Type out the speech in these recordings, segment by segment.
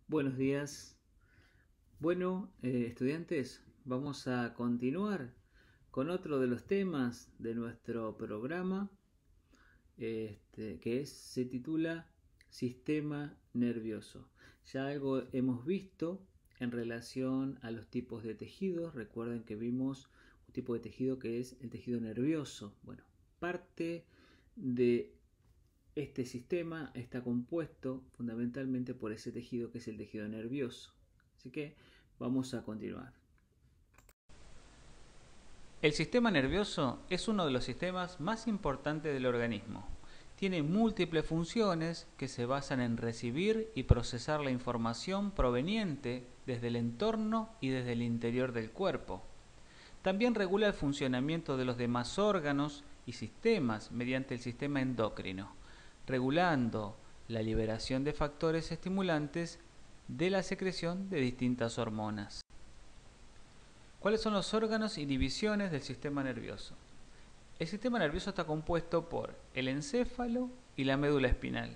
Buenos días. Estudiantes, vamos a continuar con otro de los temas de nuestro programa, se titula Sistema nervioso. Ya algo hemos visto en relación a los tipos de tejidos. Recuerden que vimos un tipo de tejido que es el tejido nervioso. Bueno, parte de este sistema está compuesto fundamentalmente por ese tejido que es el tejido nervioso. Así que vamos a continuar. El sistema nervioso es uno de los sistemas más importantes del organismo. Tiene múltiples funciones que se basan en recibir y procesar la información proveniente desde el entorno y desde el interior del cuerpo. También regula el funcionamiento de los demás órganos y sistemas mediante el sistema endocrino, regulando la liberación de factores estimulantes de la secreción de distintas hormonas. ¿Cuáles son los órganos y divisiones del sistema nervioso? El sistema nervioso está compuesto por el encéfalo y la médula espinal,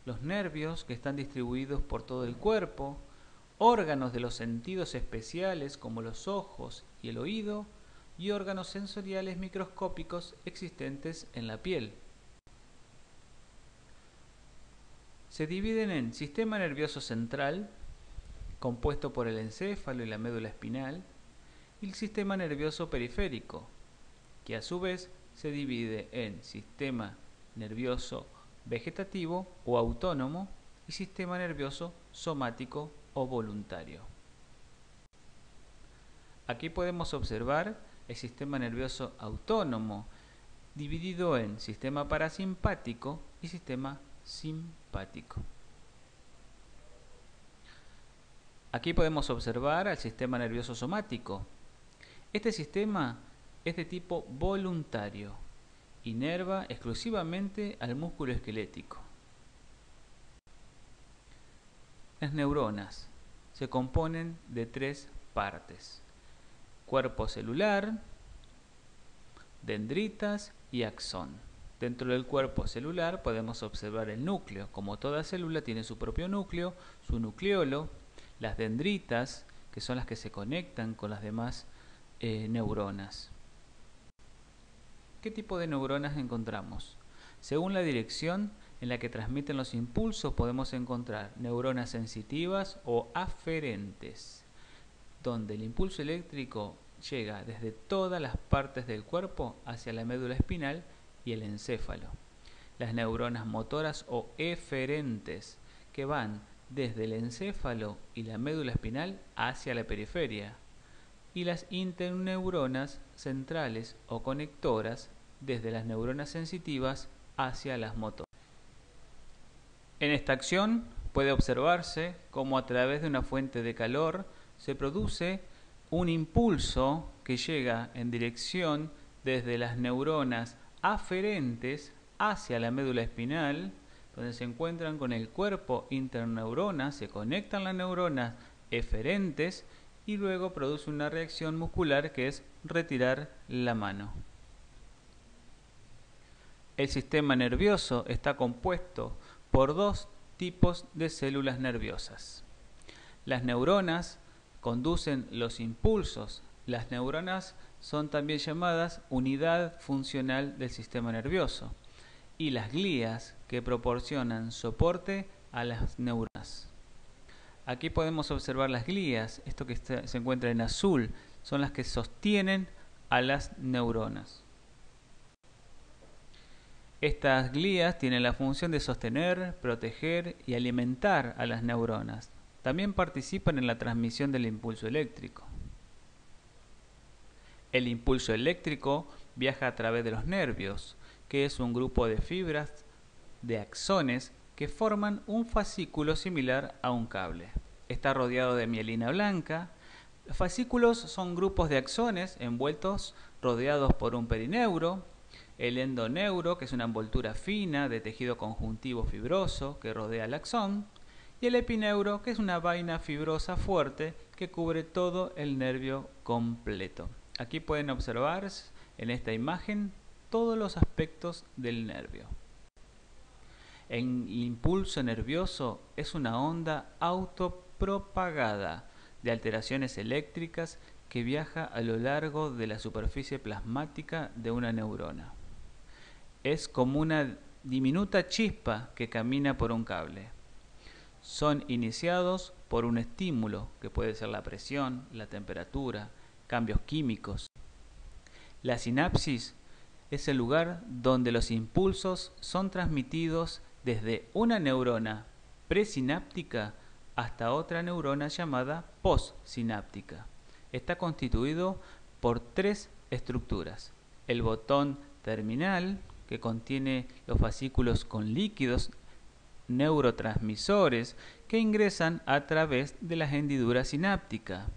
los nervios que están distribuidos por todo el cuerpo, órganos de los sentidos especiales como los ojos y el oído, y órganos sensoriales microscópicos existentes en la piel. Se dividen en sistema nervioso central, compuesto por el encéfalo y la médula espinal, y el sistema nervioso periférico, que a su vez se divide en sistema nervioso vegetativo o autónomo y sistema nervioso somático o voluntario. Aquí podemos observar el sistema nervioso autónomo, dividido en sistema parasimpático y sistema simpático. Aquí podemos observar al sistema nervioso somático. Este sistema es de tipo voluntario, inerva exclusivamente al músculo esquelético. Las neuronas se componen de tres partes: cuerpo celular, dendritas y axón. Dentro del cuerpo celular podemos observar el núcleo. Como toda célula tiene su propio núcleo, su nucleolo, las dendritas, que son las que se conectan con las demás neuronas. ¿Qué tipo de neuronas encontramos? Según la dirección en la que transmiten los impulsos podemos encontrar neuronas sensitivas o aferentes, donde el impulso eléctrico llega desde todas las partes del cuerpo hacia la médula espinal y el encéfalo. Las neuronas motoras o eferentes, que van desde el encéfalo y la médula espinal hacia la periferia, y las interneuronas centrales o conectoras desde las neuronas sensitivas hacia las motoras. En esta acción puede observarse cómo a través de una fuente de calor se produce un impulso que llega en dirección desde las neuronas aferentes hacia la médula espinal, donde se encuentran con el cuerpo interneuronas, se conectan las neuronas eferentes y luego produce una reacción muscular que es retirar la mano. El sistema nervioso está compuesto por dos tipos de células nerviosas. Las neuronas conducen los impulsos. Las neuronas son también llamadas unidad funcional del sistema nervioso, y las glías, que proporcionan soporte a las neuronas. Aquí podemos observar las glías, esto que se encuentra en azul, son las que sostienen a las neuronas. Estas glías tienen la función de sostener, proteger y alimentar a las neuronas. También participan en la transmisión del impulso eléctrico. El impulso eléctrico viaja a través de los nervios, que es un grupo de fibras de axones que forman un fascículo similar a un cable. Está rodeado de mielina blanca. Los fascículos son grupos de axones envueltos, rodeados por un perineuro, el endoneuro, que es una envoltura fina de tejido conjuntivo fibroso que rodea el axón, y el epineuro, que es una vaina fibrosa fuerte que cubre todo el nervio completo. Aquí pueden observar en esta imagen todos los aspectos del nervio. El impulso nervioso es una onda autopropagada de alteraciones eléctricas que viaja a lo largo de la superficie plasmática de una neurona. Es como una diminuta chispa que camina por un cable. Son iniciados por un estímulo, que puede ser la presión, la temperatura, cambios químicos. La sinapsis es el lugar donde los impulsos son transmitidos desde una neurona presináptica hasta otra neurona llamada postsináptica. Está constituido por 3 estructuras: el botón terminal, que contiene los fascículos con líquidos neurotransmisores que ingresan a través de la hendidura sináptica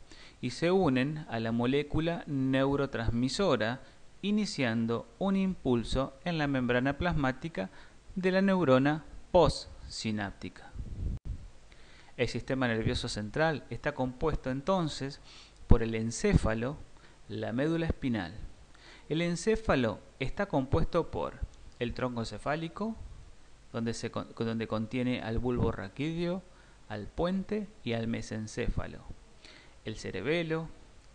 y se unen a la molécula neurotransmisora, iniciando un impulso en la membrana plasmática de la neurona postsináptica. El sistema nervioso central está compuesto entonces por el encéfalo, la médula espinal. El encéfalo está compuesto por el tronco encefálico, donde contiene al bulbo raquídeo, al puente y al mesencéfalo. El cerebelo,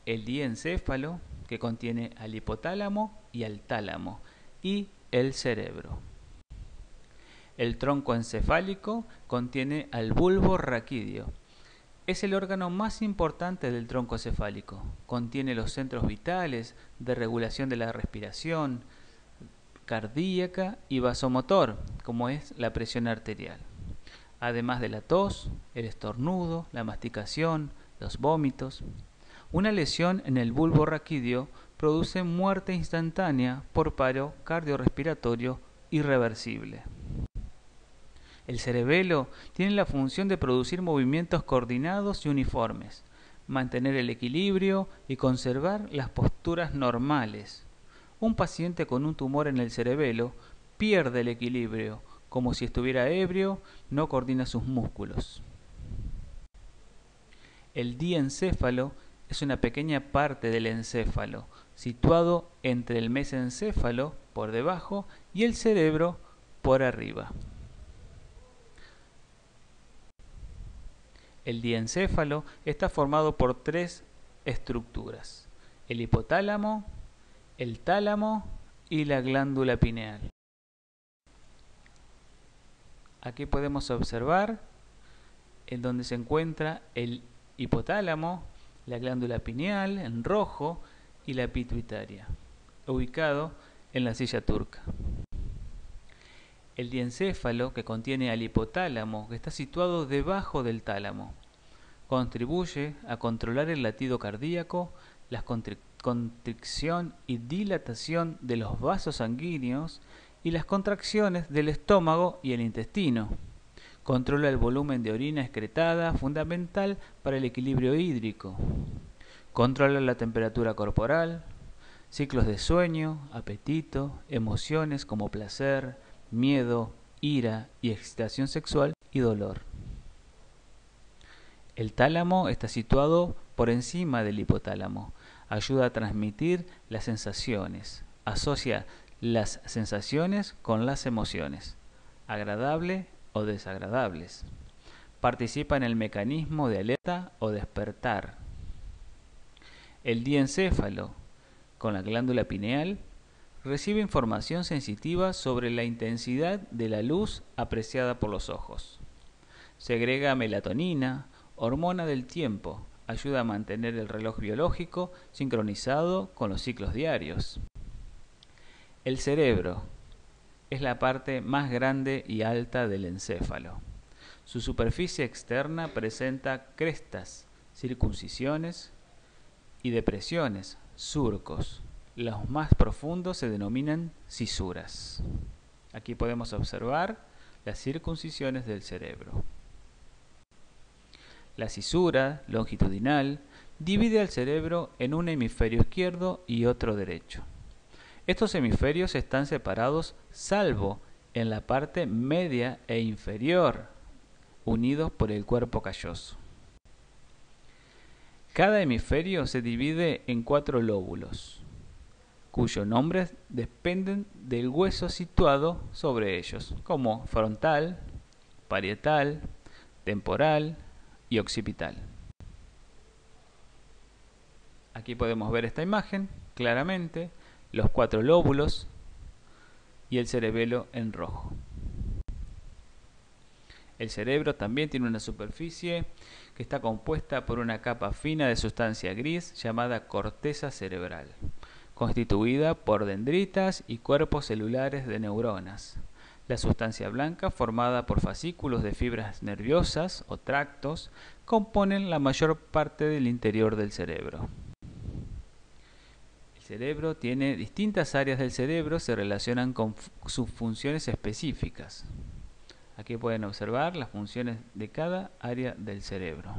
el diencéfalo, que contiene al hipotálamo y al tálamo, y el cerebro. El tronco encefálico contiene al bulbo raquídeo. Es el órgano más importante del tronco encefálico. Contiene los centros vitales de regulación de la respiración cardíaca y vasomotor, como es la presión arterial. Además de la tos, el estornudo, la masticación, los vómitos. Una lesión en el bulbo raquídeo produce muerte instantánea por paro cardiorrespiratorio irreversible. El cerebelo tiene la función de producir movimientos coordinados y uniformes, mantener el equilibrio y conservar las posturas normales. Un paciente con un tumor en el cerebelo pierde el equilibrio, como si estuviera ebrio, no coordina sus músculos. El diencéfalo es una pequeña parte del encéfalo, situado entre el mesencéfalo por debajo y el cerebro por arriba. El diencéfalo está formado por 3 estructuras: el hipotálamo, el tálamo y la glándula pineal. Aquí podemos observar en donde se encuentra el hipotálamo, la glándula pineal en rojo y la pituitaria, ubicado en la silla turca. El diencéfalo, que contiene al hipotálamo, que está situado debajo del tálamo, contribuye a controlar el latido cardíaco, la constricción y dilatación de los vasos sanguíneos y las contracciones del estómago y el intestino. Controla el volumen de orina excretada, fundamental para el equilibrio hídrico. Controla la temperatura corporal, ciclos de sueño, apetito, emociones como placer, miedo, ira y excitación sexual y dolor. El tálamo está situado por encima del hipotálamo. Ayuda a transmitir las sensaciones. Asocia las sensaciones con las emociones, agradables o desagradables. Participa en el mecanismo de alerta o despertar. El diencéfalo, con la glándula pineal, recibe información sensitiva sobre la intensidad de la luz apreciada por los ojos. Segrega melatonina, hormona del tiempo. Ayuda a mantener el reloj biológico sincronizado con los ciclos diarios. El cerebro es la parte más grande y alta del encéfalo. Su superficie externa presenta crestas, circuncisiones y depresiones, surcos. Los más profundos se denominan cisuras. Aquí podemos observar las circuncisiones del cerebro. La cisura longitudinal divide al cerebro en un hemisferio izquierdo y otro derecho. Estos hemisferios están separados salvo en la parte media e inferior, unidos por el cuerpo calloso. Cada hemisferio se divide en 4 lóbulos, cuyos nombres dependen del hueso situado sobre ellos, como frontal, parietal, temporal y occipital. Aquí podemos ver esta imagen claramente, los 4 lóbulos y el cerebelo en rojo. El cerebro también tiene una superficie que está compuesta por una capa fina de sustancia gris llamada corteza cerebral, constituida por dendritas y cuerpos celulares de neuronas. La sustancia blanca, formada por fascículos de fibras nerviosas o tractos, componen la mayor parte del interior del cerebro. El cerebro tiene distintas áreas del cerebro, se relacionan con sus funciones específicas. Aquí pueden observar las funciones de cada área del cerebro.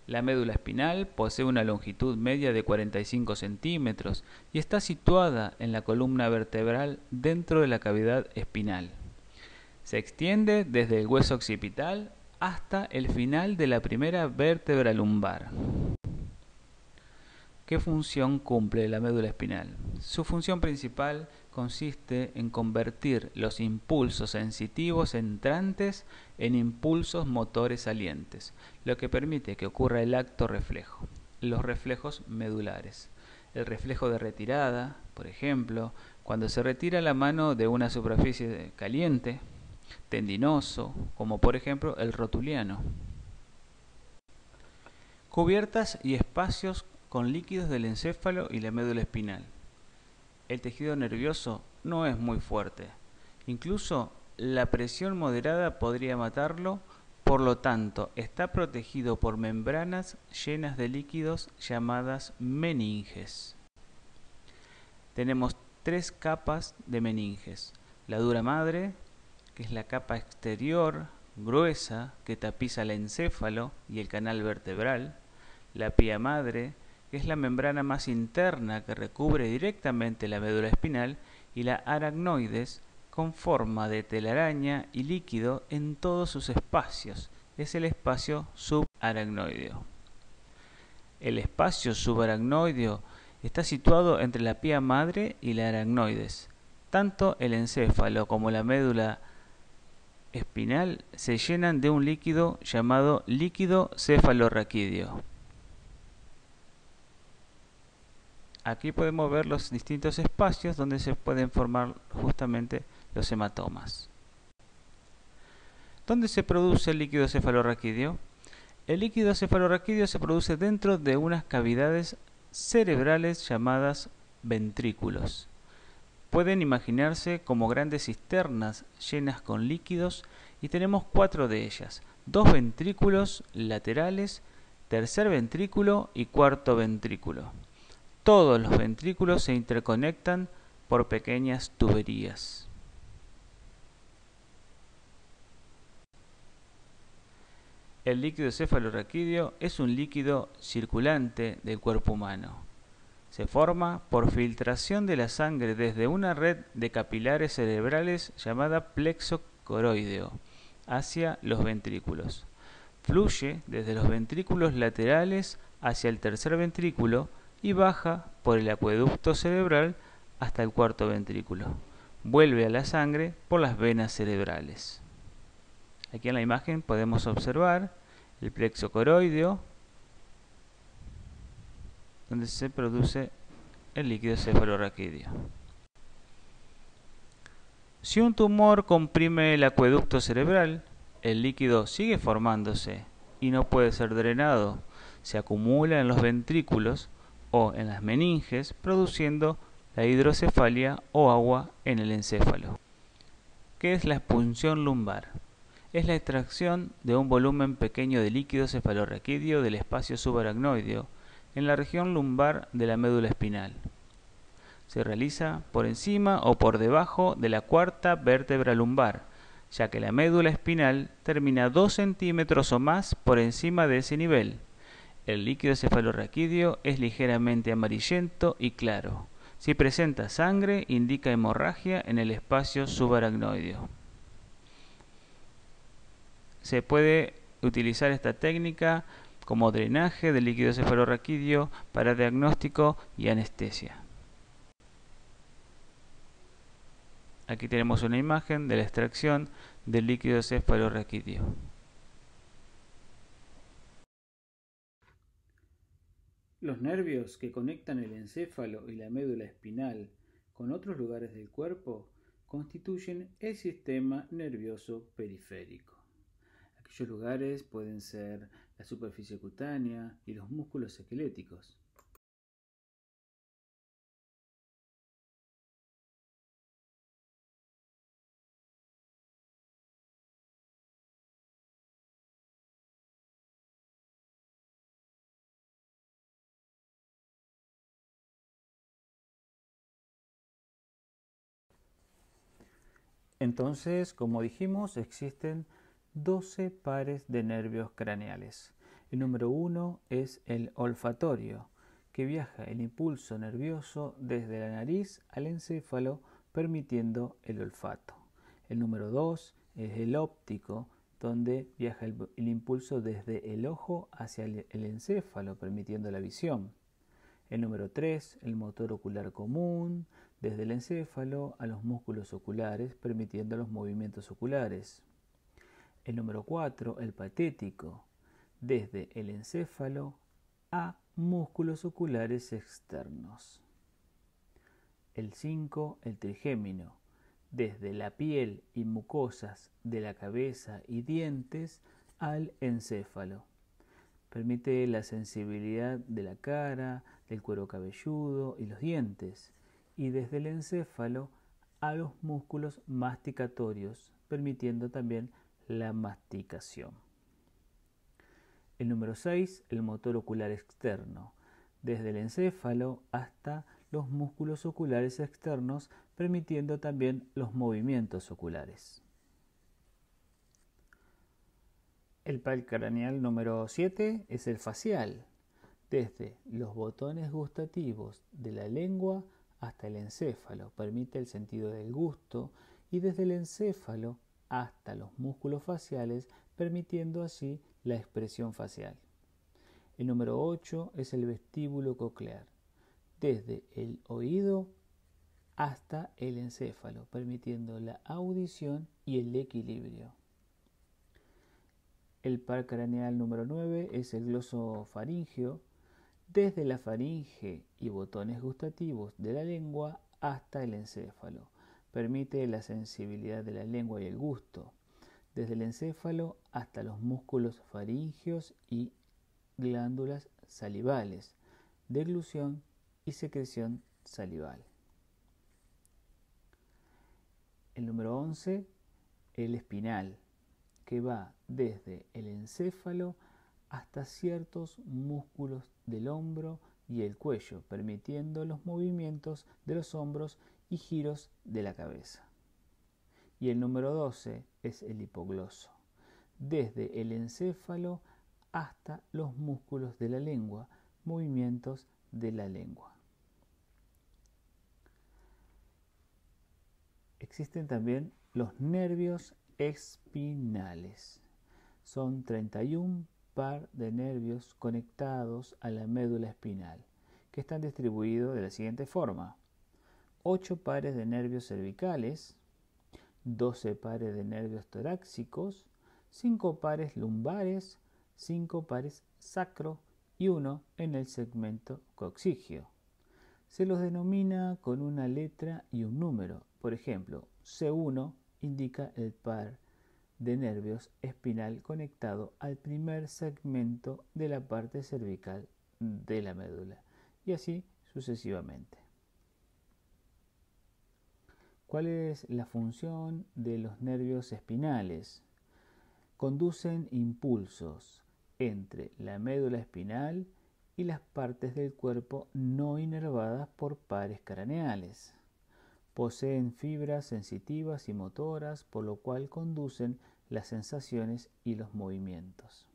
La médula espinal posee una longitud media de 45 centímetros y está situada en la columna vertebral dentro de la cavidad espinal. Se extiende desde el hueso occipital hasta el final de la primera vértebra lumbar. ¿Qué función cumple la médula espinal? Su función principal consiste en convertir los impulsos sensitivos entrantes en impulsos motores salientes, lo que permite que ocurra el acto reflejo, los reflejos medulares. El reflejo de retirada, por ejemplo, cuando se retira la mano de una superficie caliente, tendinoso, como por ejemplo el rotuliano. Cubiertas y espacios con líquidos del encéfalo y la médula espinal. El tejido nervioso no es muy fuerte. Incluso la presión moderada podría matarlo, por lo tanto está protegido por membranas llenas de líquidos llamadas meninges. Tenemos 3 capas de meninges. La dura madre, que es la capa exterior gruesa que tapiza el encéfalo y el canal vertebral. La pía madre, que es la membrana más interna que recubre directamente la médula espinal, y la aracnoides, con forma de telaraña y líquido en todos sus espacios. Es el espacio subaracnoideo. El espacio subaracnoideo está situado entre la pía madre y la aracnoides. Tanto el encéfalo como la médula espinal se llenan de un líquido llamado líquido cefalorraquídeo. Aquí podemos ver los distintos espacios donde se pueden formar justamente los hematomas. ¿Dónde se produce el líquido cefalorraquídeo? El líquido cefalorraquídeo se produce dentro de unas cavidades cerebrales llamadas ventrículos. Pueden imaginarse como grandes cisternas llenas con líquidos y tenemos 4 de ellas, 2 ventrículos laterales, tercer ventrículo y cuarto ventrículo. Todos los ventrículos se interconectan por pequeñas tuberías. El líquido cefalorraquídeo es un líquido circulante del cuerpo humano. Se forma por filtración de la sangre desde una red de capilares cerebrales llamada plexo coroideo hacia los ventrículos. Fluye desde los ventrículos laterales hacia el tercer ventrículo y baja por el acueducto cerebral hasta el cuarto ventrículo. Vuelve a la sangre por las venas cerebrales. Aquí en la imagen podemos observar el plexo coroideo, donde se produce el líquido cefalorraquídeo. Si un tumor comprime el acueducto cerebral, el líquido sigue formándose y no puede ser drenado. Se acumula en los ventrículos o en las meninges, produciendo la hidrocefalia o agua en el encéfalo. ¿Qué es la expunción lumbar? Es la extracción de un volumen pequeño de líquido cefalorraquídeo del espacio subaracnoideo en la región lumbar de la médula espinal. Se realiza por encima o por debajo de la cuarta vértebra lumbar, ya que la médula espinal termina 2 centímetros o más por encima de ese nivel. El líquido cefalorraquídeo es ligeramente amarillento y claro. Si presenta sangre, indica hemorragia en el espacio subaracnoideo. Se puede utilizar esta técnica como drenaje del líquido cefalorraquídeo para diagnóstico y anestesia. Aquí tenemos una imagen de la extracción del líquido cefalorraquídeo. Los nervios que conectan el encéfalo y la médula espinal con otros lugares del cuerpo constituyen el sistema nervioso periférico. Aquellos lugares pueden ser la superficie cutánea y los músculos esqueléticos. Entonces, como dijimos, existen 12 pares de nervios craneales. El número 1 es el olfatorio, que viaja el impulso nervioso desde la nariz al encéfalo, permitiendo el olfato. El número 2 es el óptico, donde viaja el impulso desde el ojo hacia el encéfalo, permitiendo la visión. El número 3, el motor ocular común, desde el encéfalo a los músculos oculares, permitiendo los movimientos oculares. El número 4, el patético, desde el encéfalo a músculos oculares externos. El 5, el trigémino, desde la piel y mucosas de la cabeza y dientes al encéfalo. Permite la sensibilidad de la cara, del cuero cabelludo y los dientes, y desde el encéfalo a los músculos masticatorios, permitiendo también la masticación. El número 6, el motor ocular externo, desde el encéfalo hasta los músculos oculares externos, permitiendo también los movimientos oculares. El par craneal número 7 es el facial, desde los botones gustativos de la lengua hasta el encéfalo, permite el sentido del gusto, y desde el encéfalo hasta los músculos faciales, permitiendo así la expresión facial. El número 8 es el vestíbulo coclear, desde el oído hasta el encéfalo, permitiendo la audición y el equilibrio. El par craneal número 9 es el glosofaringeo, desde la faringe y botones gustativos de la lengua hasta el encéfalo. Permite la sensibilidad de la lengua y el gusto, desde el encéfalo hasta los músculos faringeos y glándulas salivales, deglución y secreción salival. El número 11, el espinal, que va desde el encéfalo hasta ciertos músculos del hombro y el cuello, permitiendo los movimientos de los hombros y giros de la cabeza. Y el número 12 es el hipogloso, desde el encéfalo hasta los músculos de la lengua, movimientos de la lengua. Existen también los nervios espinales. Son 31 par de nervios conectados a la médula espinal, que están distribuidos de la siguiente forma: 8 pares de nervios cervicales, 12 pares de nervios torácicos, 5 pares lumbares, 5 pares sacro y 1 en el segmento coxígeo. Se los denomina con una letra y un número. Por ejemplo, C1 indica el par de nervios espinal conectado al primer segmento de la parte cervical de la médula, y así sucesivamente. ¿Cuál es la función de los nervios espinales? Conducen impulsos entre la médula espinal y las partes del cuerpo no inervadas por pares craneales. Poseen fibras sensitivas y motoras, por lo cual conducen las sensaciones y los movimientos.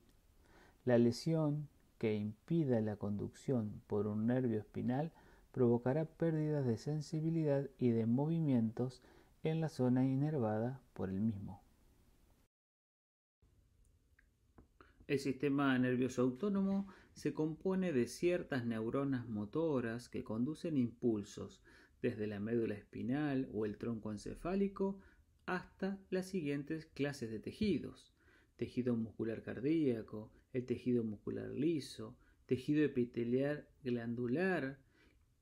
La lesión que impida la conducción por un nervio espinal provocará pérdidas de sensibilidad y de movimientos en la zona inervada por el mismo. El sistema nervioso autónomo se compone de ciertas neuronas motoras que conducen impulsos desde la médula espinal o el tronco encefálico hasta las siguientes clases de tejidos: tejido muscular cardíaco, el tejido muscular liso, tejido epitelial glandular.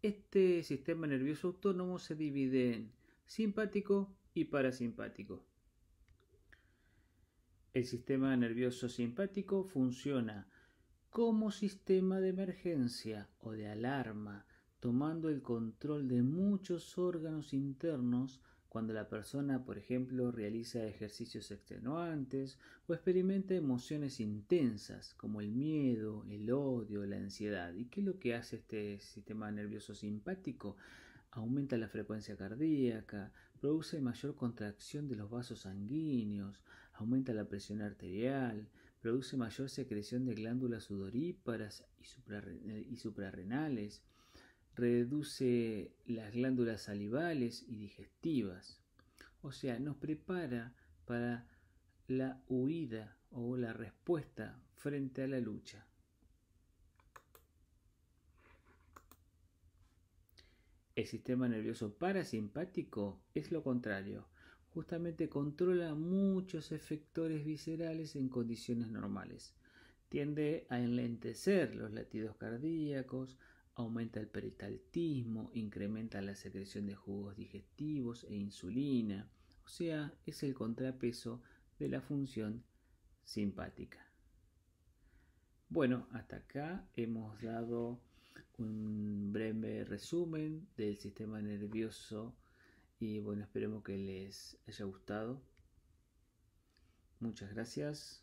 Este sistema nervioso autónomo se divide en simpático y parasimpático. El sistema nervioso simpático funciona como sistema de emergencia o de alarma, tomando el control de muchos órganos internos cuando la persona, por ejemplo, realiza ejercicios extenuantes o experimenta emociones intensas como el miedo, el odio, la ansiedad. ¿Y qué es lo que hace este sistema nervioso simpático? Aumenta la frecuencia cardíaca, produce mayor contracción de los vasos sanguíneos, aumenta la presión arterial, produce mayor secreción de glándulas sudoríparas y suprarrenales, reduce las glándulas salivales y digestivas. O sea, nos prepara para la huida o la respuesta frente a la lucha. El sistema nervioso parasimpático es lo contrario. Justamente controla muchos efectores viscerales en condiciones normales. Tiende a enlentecer los latidos cardíacos, aumenta el peristaltismo, incrementa la secreción de jugos digestivos e insulina. O sea, es el contrapeso de la función simpática. Bueno, hasta acá hemos dado un breve resumen del sistema nervioso y bueno, esperemos que les haya gustado. Muchas gracias.